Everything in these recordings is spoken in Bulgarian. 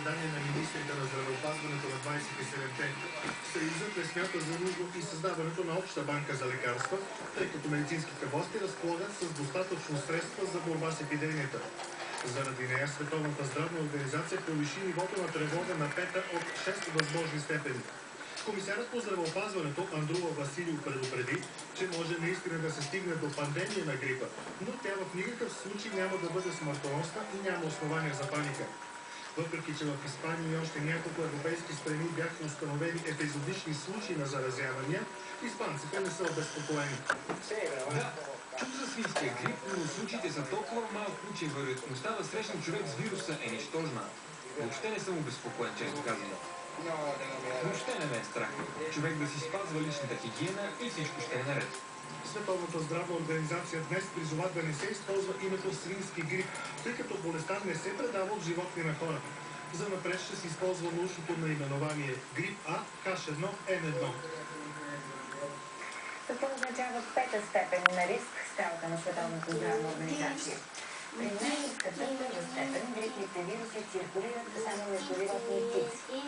заседание на министрите на здравеопазването на 27-те. Съюзът не смята за нужно и създаването на обща банка за лекарства, тъй като медицинските власти разполагат с достатъчно средства за борба с епидемията. Заради нея Световната здравна организация повиши нивото на тревога на пета от 6 възможни степени. Комисарът по здравеопазването Андрула Василиев предупреди, че може наистина да се стигне до пандемия на грипа, но тя в никакъв случай няма да бъде смъртоносна и няма основания за паника. Въпреки че в Испания и още няколко европейски страни бяха установени епизодични случаи на заразявания, испанците не са обезпокоени. Да, чух за свинския грип, но случаите са толкова малко, че вероятността да срещне човек с вируса е нищожна. Въобще не съм обезпокоен, често казано. Въобще не ме е страх. Човек да си спазва личната хигиена и всичко ще е наред. Световната здравна организация днес призова да не се използва името свински грип, тъй като болестта не се предава от животни на хора. За напред ще се използва научното наименование грип А H1N1. Какво означава пета степен на риск в скалата на Световната здравна организация? При най-ниската първа степен грипните вируси циркулират само между животни и птици.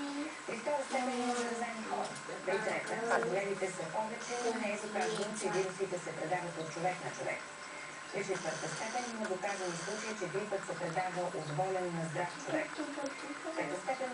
При втора степен има заразени хора. При трета заболелите са повече, но не е доказано, че вирусите се предават от човек на човек. При четвърта степен има доказани случаи, че грипът се предава от болен на здрав човек. Пета степен